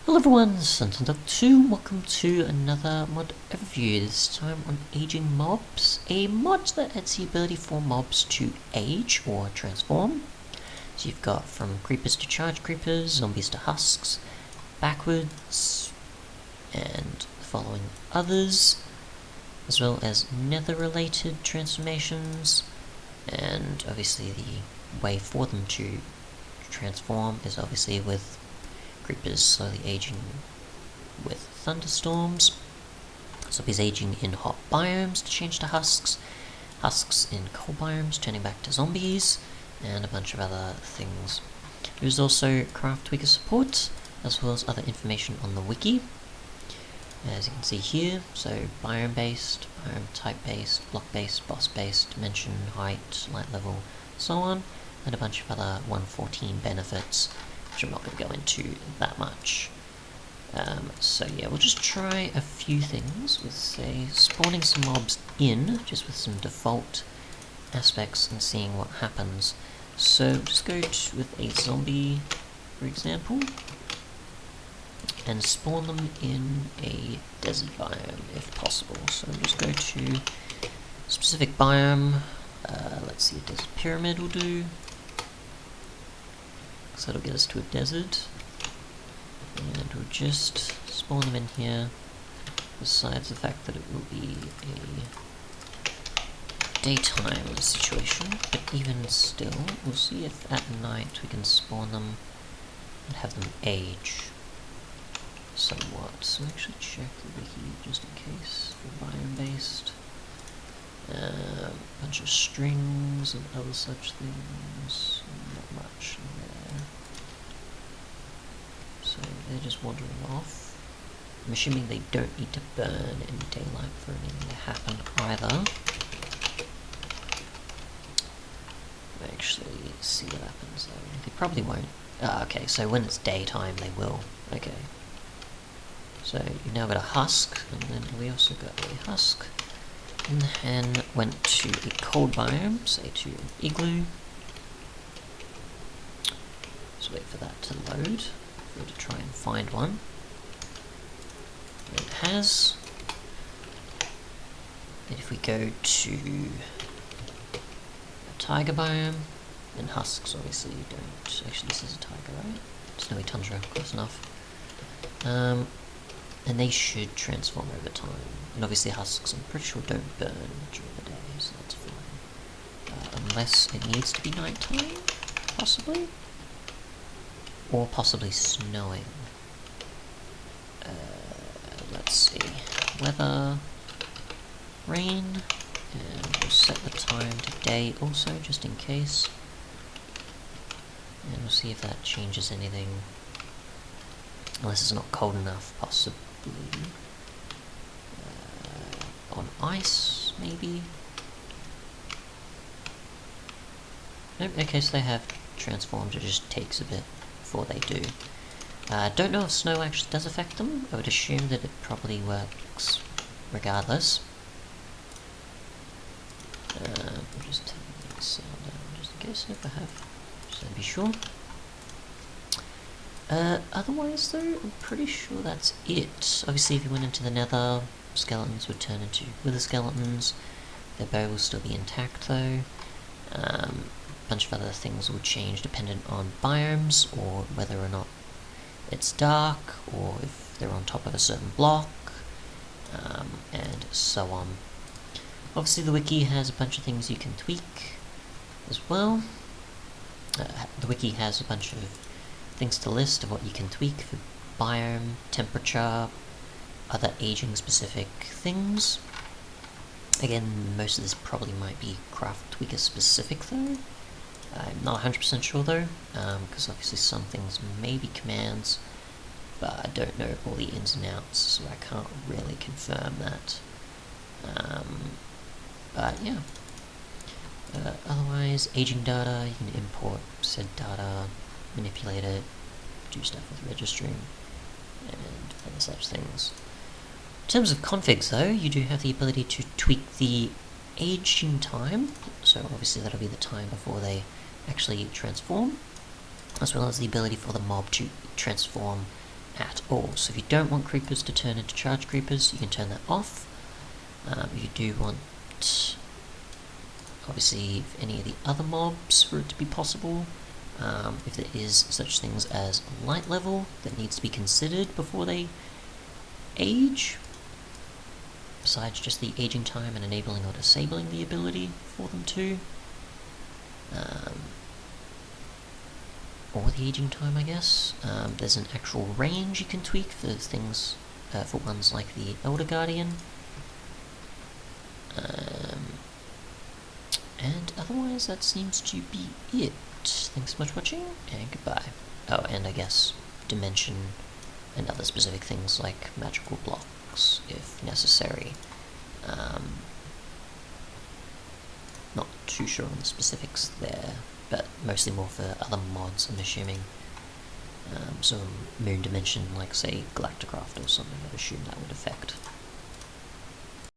Hello everyone, Sentinel2, welcome to another mod overview, this time on aging mobs, a mod that adds the ability for mobs to age or transform. So you've got from creepers to charge creepers, zombies to husks, backwards, and the following others, as well as nether related transformations, and obviously the way for them to transform is obviously with creepers slowly aging with thunderstorms, zombies aging in hot biomes to change to husks, husks in cold biomes turning back to zombies, and a bunch of other things. There's also craft Wiki support, as well as other information on the wiki, as you can see here. So biome based, biome type based, block based, boss based, dimension, height, light level, so on, and a bunch of other 1.14 benefits, which I'm not going to go into that much. So yeah, we'll just try a few things with, say, spawning some mobs in, just with some default aspects and seeing what happens. So just go with a zombie, for example, and spawn them in a desert biome if possible. So just go to specific biome, let's see, a desert pyramid will do. So that'll get us to a desert, and we'll just spawn them in here, besides the fact that it will be a daytime situation, but even still, we'll see if at night we can spawn them and have them age somewhat. So actually check the wiki just in case, for biome based. Bunch of strings and other such things, not much in there. So they're just wandering off. I'm assuming they don't need to burn in daylight for anything to happen either. Actually, see what happens though. They probably won't. Okay, so when it's daytime they will. Okay. So you've now got a husk, and then we also got a husk. And then went to a cold biome, say to an igloo. Just wait for that to load, for it to try and find one. And it has. And if we go to a tiger biome, and husks obviously you don't. Actually, this is a tiger, right? Snowy tundra, close enough. And they should transform over time. And obviously husks, I'm pretty sure, don't burn during the day, so that's fine. Unless it needs to be nighttime, possibly? Or possibly snowing. Let's see. Weather, rain, and we'll set the time to day also, just in case. And we'll see if that changes anything. Unless it's not cold enough, possibly. On ice, maybe? Nope, okay, so they have transformed, it just takes a bit before they do. Don't know if snow actually does affect them. I would assume that it probably works regardless. We'll just turn the sound down just in case if I have, just to be sure. Otherwise though, I'm pretty sure that's it. Obviously if you went into the nether, skeletons would turn into wither skeletons. Their bow will still be intact though. A bunch of other things will change dependent on biomes, or whether or not it's dark, or if they're on top of a certain block, and so on. Obviously the wiki has a bunch of things you can tweak as well. The wiki has a bunch of things to list of what you can tweak for biome, temperature, other aging specific things. Again, most of this probably might be craft tweaker specific though. I'm not 100% sure though, because obviously some things may be commands, but I don't know all the ins and outs, so I can't really confirm that. But yeah. Otherwise, aging data, you can import said data, manipulate it, do stuff with registering, and other such things. In terms of configs though, you do have the ability to tweak the aging time, so obviously that'll be the time before they actually transform, as well as the ability for the mob to transform at all. So if you don't want creepers to turn into charge creepers, you can turn that off. If you do want, obviously, any of the other mobs for it to be possible, if there is such things as light level that needs to be considered before they age, besides just the aging time and enabling or disabling the ability for them to, or the aging time, I guess. There's an actual range you can tweak for things, for ones like the Elder Guardian. And otherwise, that seems to be it. Thanks so much for watching, and goodbye. Oh, and I guess dimension and other specific things like magical blocks, if necessary. Not too sure on the specifics there, but mostly more for other mods, I'm assuming. So moon dimension, like say Galacticraft or something, I'd assume that would affect